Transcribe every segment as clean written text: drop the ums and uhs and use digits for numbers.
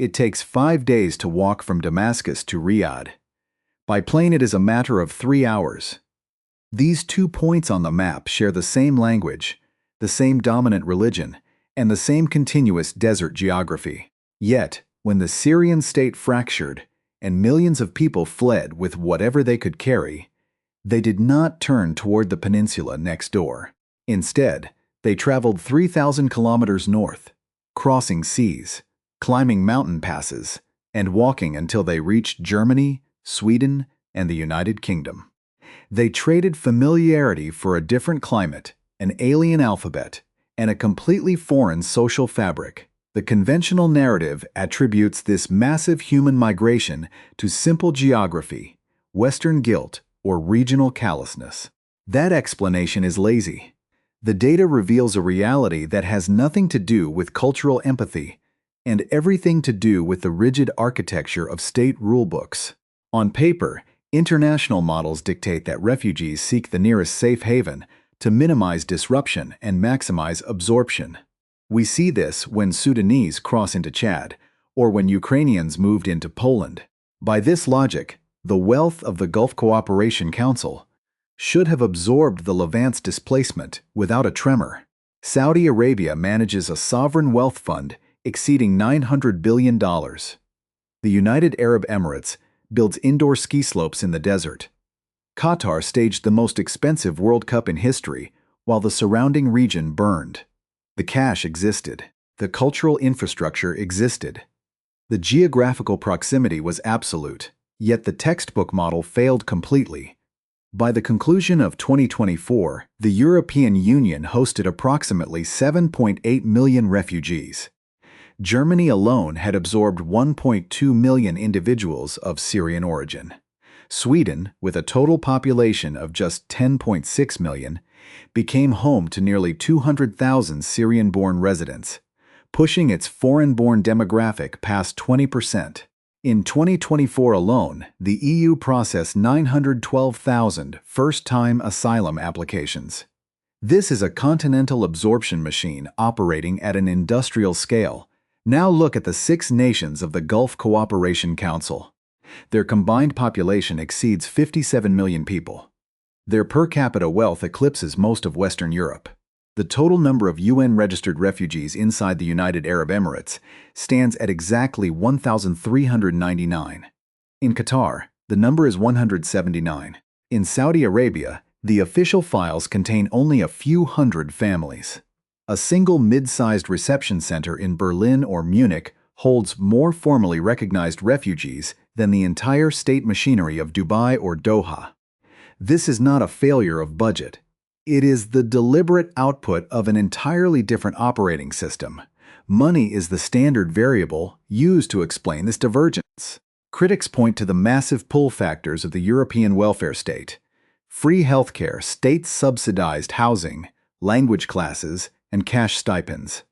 It takes 5 days to walk from Damascus to Riyadh. By plane, it is a matter of 3 hours. These 2 points on the map share the same language, the same dominant religion, and the same continuous desert geography. Yet, when the Syrian state fractured and millions of people fled with whatever they could carry, they did not turn toward the peninsula next door. Instead, they traveled 3,000 kilometers north, crossing seas, climbing mountain passes, and walking until they reached Germany, Sweden, and the United Kingdom. They traded familiarity for a different climate, an alien alphabet, and a completely foreign social fabric. The conventional narrative attributes this massive human migration to simple geography, Western guilt, or regional callousness. That explanation is lazy. The data reveals a reality that has nothing to do with cultural empathy and everything to do with the rigid architecture of state rulebooks. On paper, international models dictate that refugees seek the nearest safe haven to minimize disruption and maximize absorption. We see this when Sudanese cross into Chad, or when Ukrainians moved into Poland. By this logic, the wealth of the Gulf Cooperation Council should have absorbed the Levant's displacement without a tremor. Saudi Arabia manages a sovereign wealth fund exceeding $900 billion. The United Arab Emirates builds indoor ski slopes in the desert. Qatar staged the most expensive World Cup in history, while the surrounding region burned. The cash existed. The cultural infrastructure existed. The geographical proximity was absolute, yet the textbook model failed completely. By the conclusion of 2024, the European Union hosted approximately 7.8 million refugees. Germany alone had absorbed 1.2 million individuals of Syrian origin. Sweden, with a total population of just 10.6 million, became home to nearly 200,000 Syrian-born residents, pushing its foreign-born demographic past 20%. In 2024 alone, the EU processed 912,000 first-time asylum applications. This is a continental absorption machine operating at an industrial scale. Now look at the 6 nations of the Gulf Cooperation Council. Their combined population exceeds 57 million people. Their per capita wealth eclipses most of Western Europe. The total number of UN-registered refugees inside the United Arab Emirates stands at exactly 1,399. In Qatar, the number is 179. In Saudi Arabia, the official files contain only a few hundred families. A single mid-sized reception center in Berlin or Munich holds more formally recognized refugees than the entire state machinery of Dubai or Doha. This is not a failure of budget. It is the deliberate output of an entirely different operating system. Money is the standard variable used to explain this divergence. Critics point to the massive pull factors of the European welfare state: free healthcare, state-subsidized housing, language classes, and cash stipends.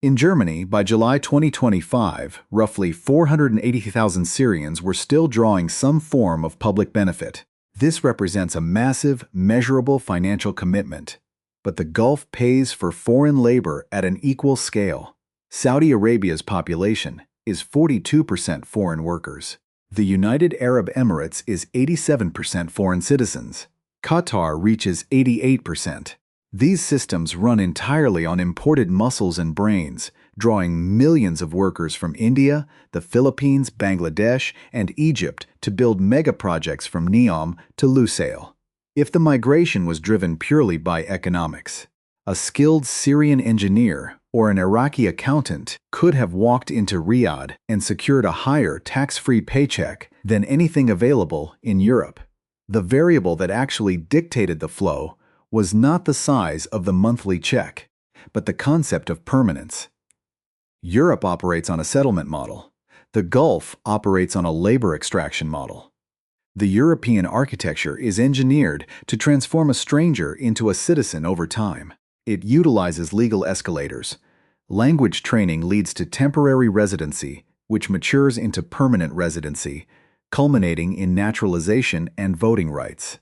In Germany, by July 2025, roughly 480,000 Syrians were still drawing some form of public benefit. This represents a massive, measurable financial commitment, but the Gulf pays for foreign labor at an equal scale. Saudi Arabia's population is 42% foreign workers. The United Arab Emirates is 87% foreign citizens. Qatar reaches 88%. These systems run entirely on imported muscles and brains, drawing millions of workers from India, the Philippines, Bangladesh, and Egypt to build mega-projects from Neom to Lusail. If the migration was driven purely by economics, a skilled Syrian engineer or an Iraqi accountant could have walked into Riyadh and secured a higher tax-free paycheck than anything available in Europe. The variable that actually dictated the flow was not the size of the monthly check, but the concept of permanence. Europe operates on a settlement model. The Gulf operates on a labor extraction model. The European architecture is engineered to transform a stranger into a citizen over time. It utilizes legal escalators. Language training leads to temporary residency, which matures into permanent residency, culminating in naturalization and voting rights.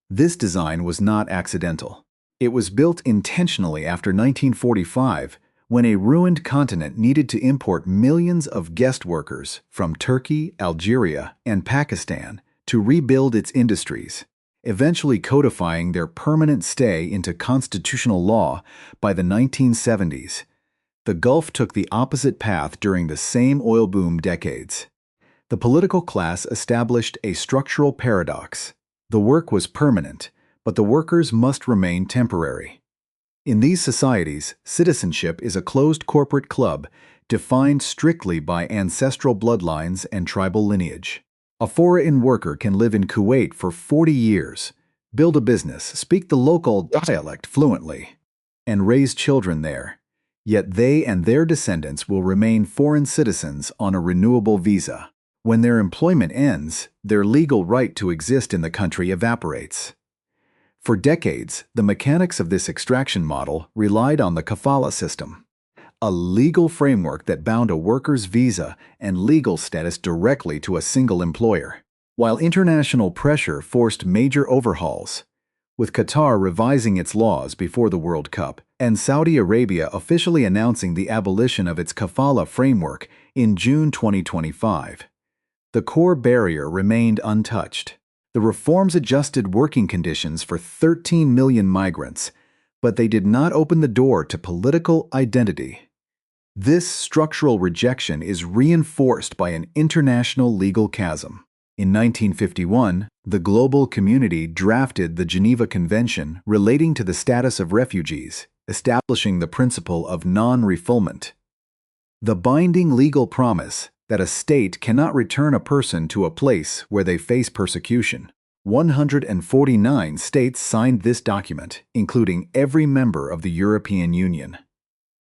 This design was not accidental. It was built intentionally after 1945, when a ruined continent needed to import millions of guest workers from Turkey, Algeria, and Pakistan to rebuild its industries, eventually codifying their permanent stay into constitutional law by the 1970s. The Gulf took the opposite path during the same oil boom decades. The political class established a structural paradox. The work was permanent, but the workers must remain temporary. In these societies, citizenship is a closed corporate club defined strictly by ancestral bloodlines and tribal lineage. A foreign worker can live in Kuwait for 40 years, build a business, speak the local dialect fluently, and raise children there. Yet they and their descendants will remain foreign citizens on a renewable visa. When their employment ends, their legal right to exist in the country evaporates. For decades, the mechanics of this extraction model relied on the kafala system, a legal framework that bound a worker's visa and legal status directly to a single employer. While international pressure forced major overhauls, with Qatar revising its laws before the World Cup and Saudi Arabia officially announcing the abolition of its kafala framework in June 2025, the core barrier remained untouched. The reforms adjusted working conditions for 13 million migrants, but they did not open the door to political identity. This structural rejection is reinforced by an international legal chasm. In 1951, the global community drafted the Geneva Convention relating to the status of refugees, establishing the principle of non-refoulement. The binding legal promise that a state cannot return a person to a place where they face persecution. 149 states signed this document, including every member of the European Union.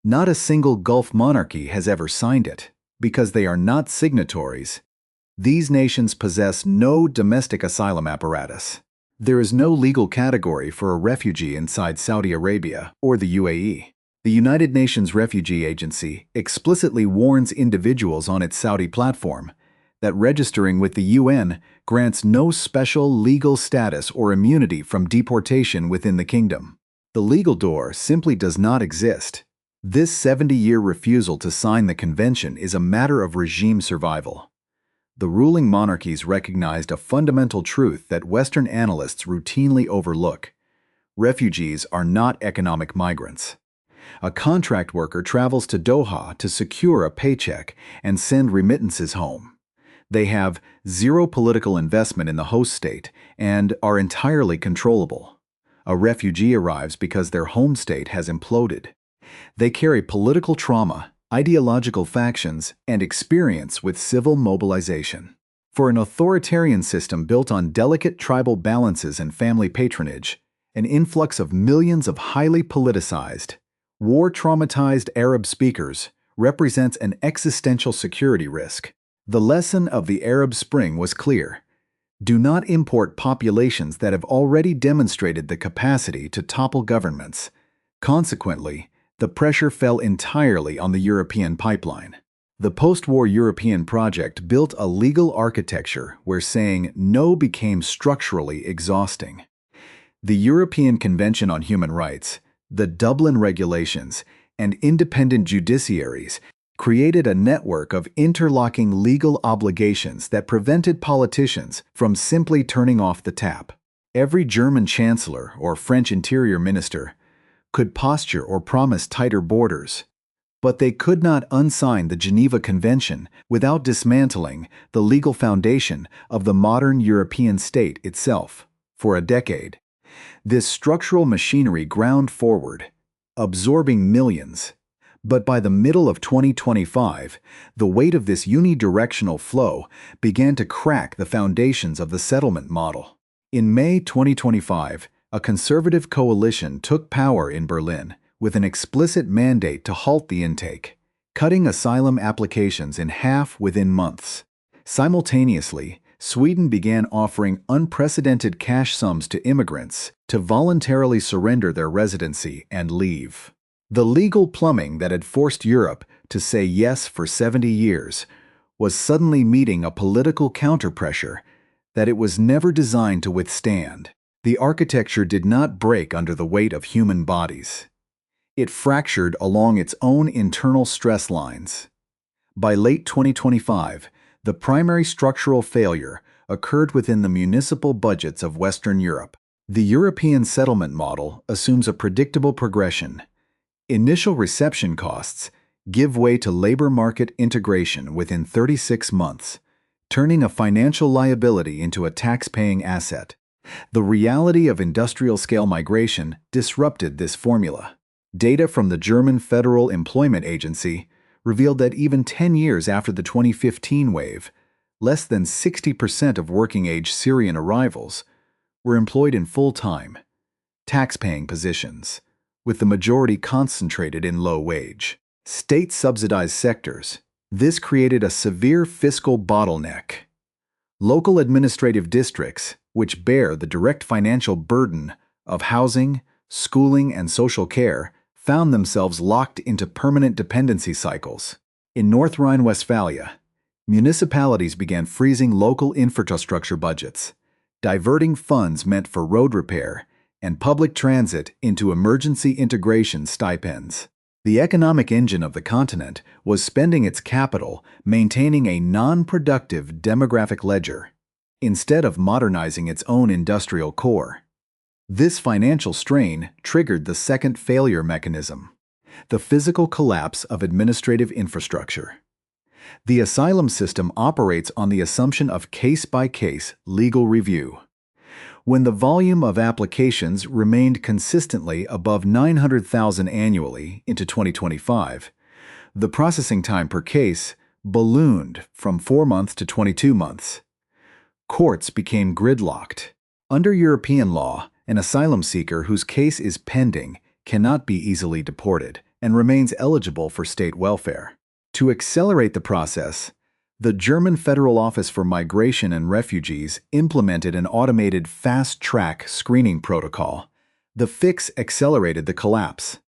Not a single Gulf monarchy has ever signed it, because they are not signatories. These nations possess no domestic asylum apparatus. There is no legal category for a refugee inside Saudi Arabia or the UAE. The United Nations Refugee Agency explicitly warns individuals on its Saudi platform that registering with the UN grants no special legal status or immunity from deportation within the kingdom. The legal door simply does not exist. This 70-year refusal to sign the convention is a matter of regime survival. The ruling monarchies recognized a fundamental truth that Western analysts routinely overlook. Refugees are not economic migrants. A contract worker travels to Doha to secure a paycheck and send remittances home. They have zero political investment in the host state and are entirely controllable. A refugee arrives because their home state has imploded. They carry political trauma, ideological factions, and experience with civil mobilization. For an authoritarian system built on delicate tribal balances and family patronage, an influx of millions of highly politicized, war-traumatized Arab speakers represents an existential security risk. The lesson of the Arab Spring was clear. Do not import populations that have already demonstrated the capacity to topple governments. Consequently, the pressure fell entirely on the European pipeline. The post-war European project built a legal architecture where saying no became structurally exhausting. The European Convention on Human Rights, the Dublin Regulations, and independent judiciaries created a network of interlocking legal obligations that prevented politicians from simply turning off the tap. Every German chancellor or French interior minister could posture or promise tighter borders, but they could not unsign the Geneva Convention without dismantling the legal foundation of the modern European state itself. For a decade, this structural machinery ground forward, absorbing millions. But by the middle of 2025, the weight of this unidirectional flow began to crack the foundations of the settlement model. In May 2025, a conservative coalition took power in Berlin with an explicit mandate to halt the intake, cutting asylum applications in half within months. Simultaneously, Sweden began offering unprecedented cash sums to immigrants to voluntarily surrender their residency and leave. The legal plumbing that had forced Europe to say yes for 70 years was suddenly meeting a political counterpressure that it was never designed to withstand. The architecture did not break under the weight of human bodies. It fractured along its own internal stress lines. By late 2025, the primary structural failure occurred within the municipal budgets of Western Europe. The European settlement model assumes a predictable progression. Initial reception costs give way to labor market integration within 36 months, turning a financial liability into a tax-paying asset. The reality of industrial-scale migration disrupted this formula. Data from the German Federal Employment Agency revealed that even 10 years after the 2015 wave, less than 60% of working-age Syrian arrivals were employed in full-time, tax-paying positions, with the majority concentrated in low-wage, state-subsidized sectors. This created a severe fiscal bottleneck. Local administrative districts, which bear the direct financial burden of housing, schooling, and social care, found themselves locked into permanent dependency cycles. In North Rhine-Westphalia, municipalities began freezing local infrastructure budgets, diverting funds meant for road repair and public transit into emergency integration stipends. The economic engine of the continent was spending its capital maintaining a non-productive demographic ledger, instead of modernizing its own industrial core. This financial strain triggered the second failure mechanism, the physical collapse of administrative infrastructure. The asylum system operates on the assumption of case-by-case legal review. When the volume of applications remained consistently above 900,000 annually into 2025, the processing time per case ballooned from 4 months to 22 months. Courts became gridlocked. Under European law, an asylum seeker whose case is pending cannot be easily deported and remains eligible for state welfare. To accelerate the process, the German Federal Office for Migration and Refugees implemented an automated fast-track screening protocol. The fix accelerated the collapse.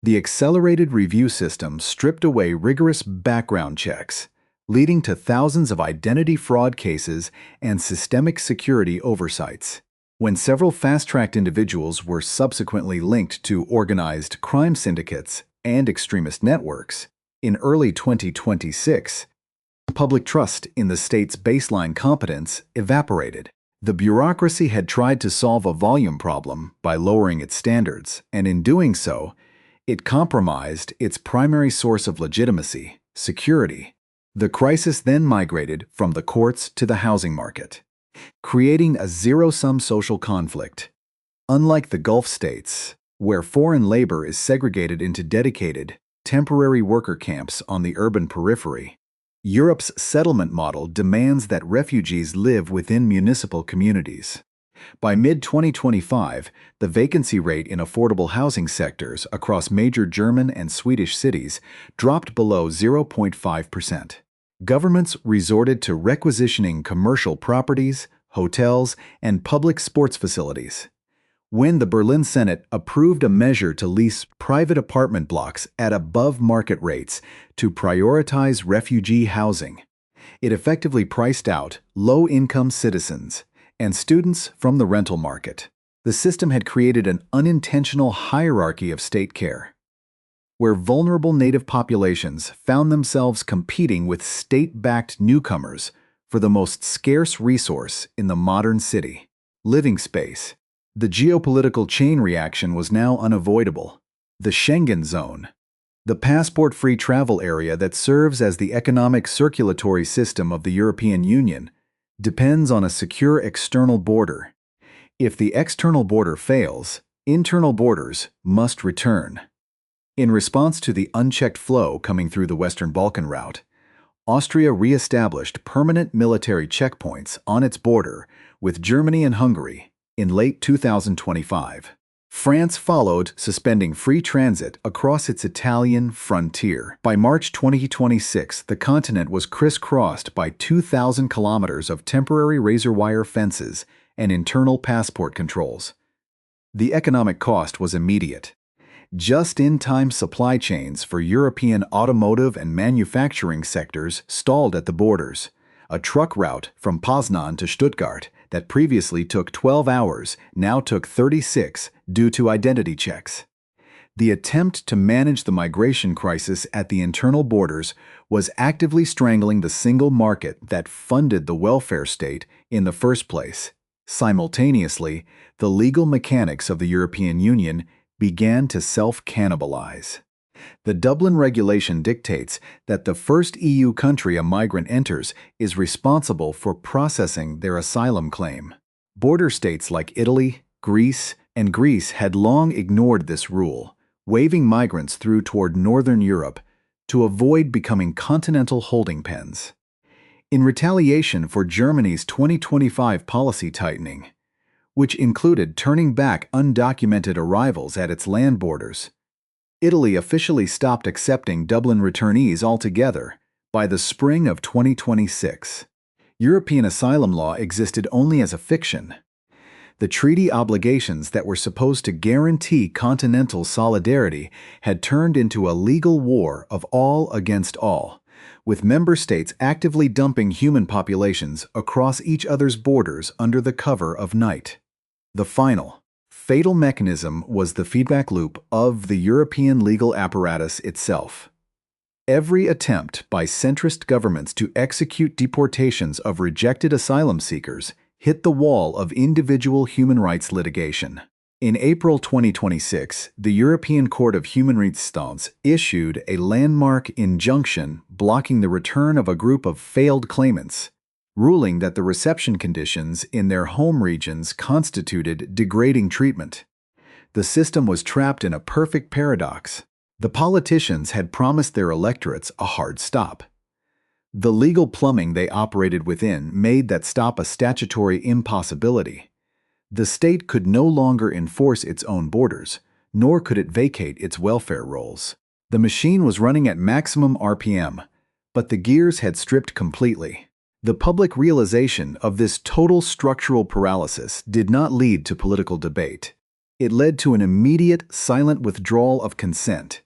The accelerated review system stripped away rigorous background checks, leading to thousands of identity fraud cases and systemic security oversights. When several fast-tracked individuals were subsequently linked to organized crime syndicates and extremist networks, in early 2026, public trust in the state's baseline competence evaporated. The bureaucracy had tried to solve a volume problem by lowering its standards, and in doing so, it compromised its primary source of legitimacy, security. The crisis then migrated from the courts to the housing market, creating a zero-sum social conflict. Unlike the Gulf states, where foreign labor is segregated into dedicated, temporary worker camps on the urban periphery, Europe's settlement model demands that refugees live within municipal communities. By mid-2025, the vacancy rate in affordable housing sectors across major German and Swedish cities dropped below 0.5%. Governments resorted to requisitioning commercial properties, hotels, and public sports facilities. When the Berlin Senate approved a measure to lease private apartment blocks at above-market rates to prioritize refugee housing, it effectively priced out low-income citizens and students from the rental market. The system had created an unintentional hierarchy of state care, where vulnerable native populations found themselves competing with state-backed newcomers for the most scarce resource in the modern city, living space. The geopolitical chain reaction was now unavoidable. The Schengen zone, the passport-free travel area that serves as the economic circulatory system of the European Union, depends on a secure external border. If the external border fails, internal borders must return. In response to the unchecked flow coming through the Western Balkan route, Austria re-established permanent military checkpoints on its border with Germany and Hungary in late 2025. France followed, suspending free transit across its Italian frontier. By March 2026, the continent was crisscrossed by 2,000 kilometers of temporary razor wire fences and internal passport controls. The economic cost was immediate. Just-in-time supply chains for European automotive and manufacturing sectors stalled at the borders. A truck route from Poznan to Stuttgart that previously took 12 hours now took 36 due to identity checks. The attempt to manage the migration crisis at the internal borders was actively strangling the single market that funded the welfare state in the first place. Simultaneously, the legal mechanics of the European Union began to self-cannibalize. The Dublin Regulation dictates that the first EU country a migrant enters is responsible for processing their asylum claim. Border states like Italy, Greece had long ignored this rule, waving migrants through toward northern Europe to avoid becoming continental holding pens. In retaliation for Germany's 2025 policy tightening, which included turning back undocumented arrivals at its land borders, Italy officially stopped accepting Dublin returnees altogether by the spring of 2026. European asylum law existed only as a fiction. The treaty obligations that were supposed to guarantee continental solidarity had turned into a legal war of all against all, with member states actively dumping human populations across each other's borders under the cover of night. The final, fatal mechanism was the feedback loop of the European legal apparatus itself. Every attempt by centrist governments to execute deportations of rejected asylum seekers hit the wall of individual human rights litigation. In April 2026, the European Court of Human Rights issued a landmark injunction blocking the return of a group of failed claimants, ruling that the reception conditions in their home regions constituted degrading treatment. The system was trapped in a perfect paradox. The politicians had promised their electorates a hard stop. The legal plumbing they operated within made that stop a statutory impossibility. The state could no longer enforce its own borders, nor could it vacate its welfare rolls. The machine was running at maximum RPM, but the gears had stripped completely. The public realization of this total structural paralysis did not lead to political debate. It led to an immediate, silent withdrawal of consent,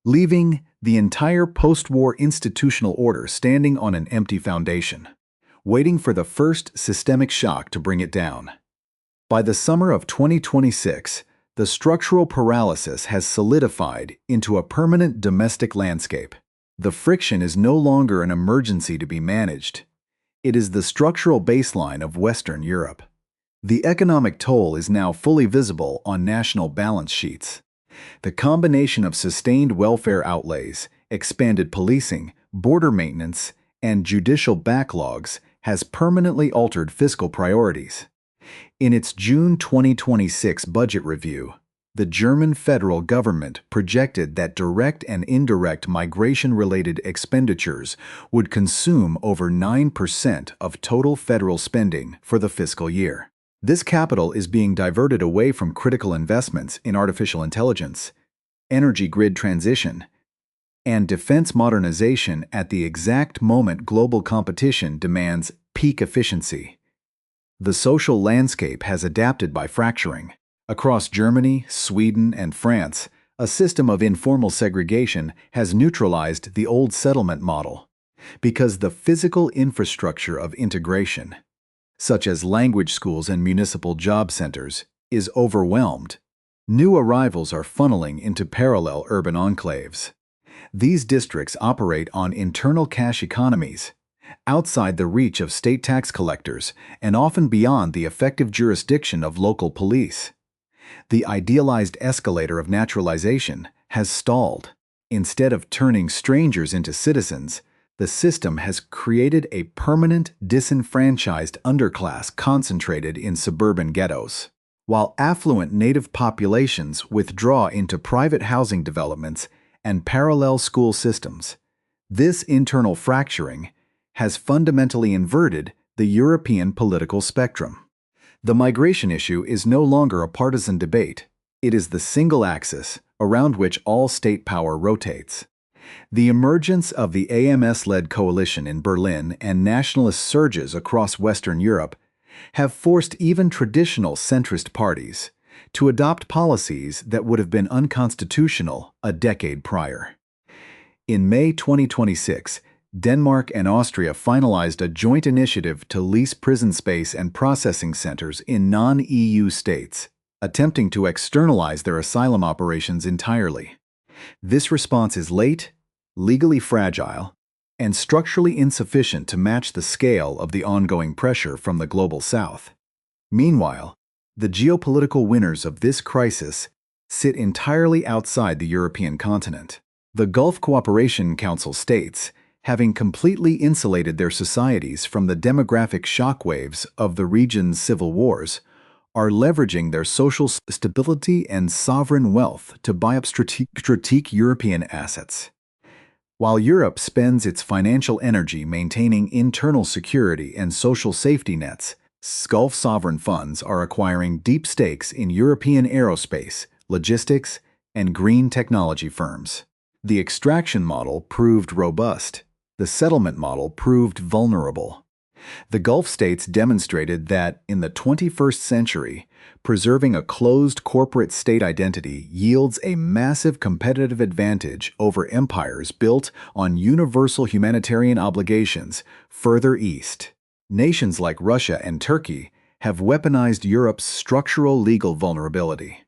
leaving the entire post-war institutional order standing on an empty foundation, waiting for the first systemic shock to bring it down. By the summer of 2026, the structural paralysis has solidified into a permanent domestic landscape. The friction is no longer an emergency to be managed. It is the structural baseline of Western Europe. The economic toll is now fully visible on national balance sheets. The combination of sustained welfare outlays, expanded policing, border maintenance, and judicial backlogs has permanently altered fiscal priorities. In its June 2026 budget review, the German federal government projected that direct and indirect migration-related expenditures would consume over 9% of total federal spending for the fiscal year. This capital is being diverted away from critical investments in artificial intelligence, energy grid transition, and defense modernization at the exact moment global competition demands peak efficiency. The social landscape has adapted by fracturing. Across Germany, Sweden, and France, a system of informal segregation has neutralized the old settlement model, because the physical infrastructure of integration, such as language schools and municipal job centers, is overwhelmed. New arrivals are funneling into parallel urban enclaves. These districts operate on internal cash economies, outside the reach of state tax collectors and often beyond the effective jurisdiction of local police. The idealized escalator of naturalization has stalled. Instead of turning strangers into citizens, the system has created a permanent, disenfranchised underclass concentrated in suburban ghettos. While affluent native populations withdraw into private housing developments and parallel school systems, this internal fracturing has fundamentally inverted the European political spectrum. The migration issue is no longer a partisan debate. It is the single axis around which all state power rotates. The emergence of the AMS-led coalition in Berlin and nationalist surges across Western Europe have forced even traditional centrist parties to adopt policies that would have been unconstitutional a decade prior. In May 2026, Denmark and Austria finalized a joint initiative to lease prison space and processing centers in non-EU states. attempting to externalize their asylum operations entirely. This response is late, legally fragile, and structurally insufficient to match the scale of the ongoing pressure from the global south. Meanwhile, the geopolitical winners of this crisis sit entirely outside the European continent. The Gulf Cooperation Council states, having completely insulated their societies from the demographic shockwaves of the region's civil wars, are leveraging their social stability and sovereign wealth to buy up strategic European assets. While Europe spends its financial energy maintaining internal security and social safety nets, Gulf sovereign funds are acquiring deep stakes in European aerospace, logistics, and green technology firms. The extraction model proved robust. The settlement model proved vulnerable. The Gulf states demonstrated that, in the 21st century, preserving a closed corporate state identity yields a massive competitive advantage over empires built on universal humanitarian obligations further east. Nations like Russia and Turkey have weaponized Europe's structural legal vulnerability.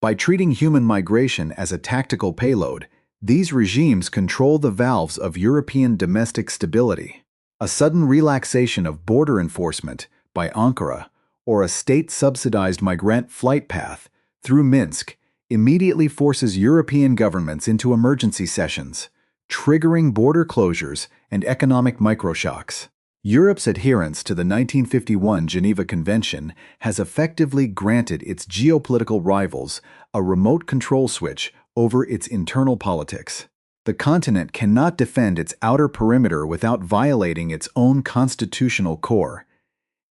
By treating human migration as a tactical payload, these regimes control the valves of European domestic stability. A sudden relaxation of border enforcement by Ankara or a state-subsidized migrant flight path through Minsk immediately forces European governments into emergency sessions, triggering border closures and economic microshocks. Europe's adherence to the 1951 Geneva Convention has effectively granted its geopolitical rivals a remote control switch over its internal politics. The continent cannot defend its outer perimeter without violating its own constitutional core,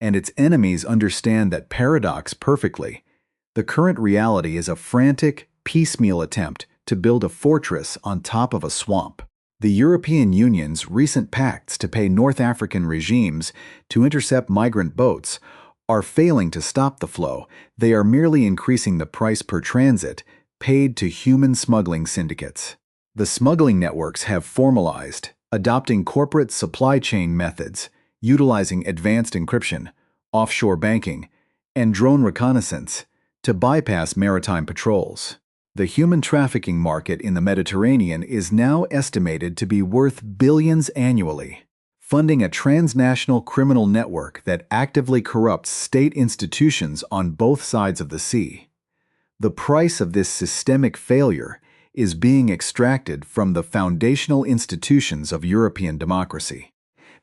and its enemies understand that paradox perfectly. The current reality is a frantic, piecemeal attempt to build a fortress on top of a swamp. The European Union's recent pacts to pay North African regimes to intercept migrant boats are failing to stop the flow. They are merely increasing the price per transit paid to human smuggling syndicates. The smuggling networks have formalized, adopting corporate supply chain methods, utilizing advanced encryption, offshore banking, and drone reconnaissance to bypass maritime patrols. The human trafficking market in the Mediterranean is now estimated to be worth billions annually, funding a transnational criminal network that actively corrupts state institutions on both sides of the sea. The price of this systemic failure is being extracted from the foundational institutions of European democracy.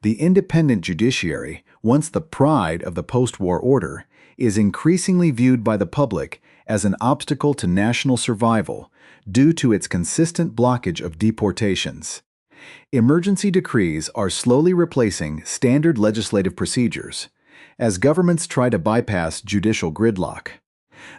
The independent judiciary, once the pride of the post-war order, is increasingly viewed by the public as an obstacle to national survival due to its consistent blockage of deportations. Emergency decrees are slowly replacing standard legislative procedures as governments try to bypass judicial gridlock.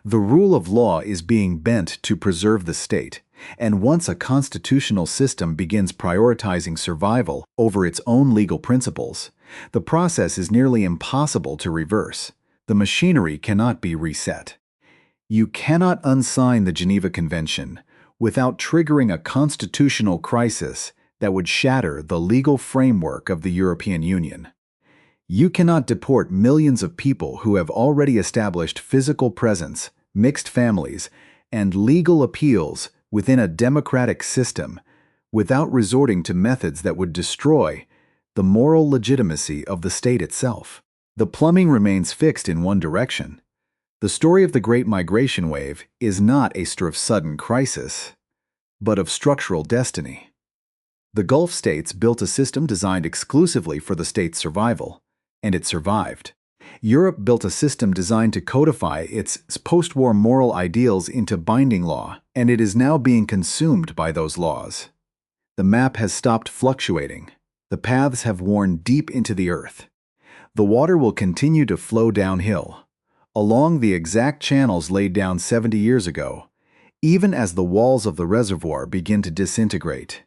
The rule of law is being bent to preserve the state, and once a constitutional system begins prioritizing survival over its own legal principles, the process is nearly impossible to reverse. The machinery cannot be reset. You cannot unsign the Geneva Convention without triggering a constitutional crisis that would shatter the legal framework of the European Union. You cannot deport millions of people who have already established physical presence, mixed families, and legal appeals within a democratic system without resorting to methods that would destroy the moral legitimacy of the state itself. The plumbing remains fixed in one direction. The story of the Great Migration Wave is not a story of sudden crisis, but of structural destiny. The Gulf states built a system designed exclusively for the state's survival, and it survived. Europe built a system designed to codify its post-war moral ideals into binding law, and it is now being consumed by those laws. The map has stopped fluctuating. The paths have worn deep into the earth. The water will continue to flow downhill, along the exact channels laid down 70 years ago, even as the walls of the reservoir begin to disintegrate.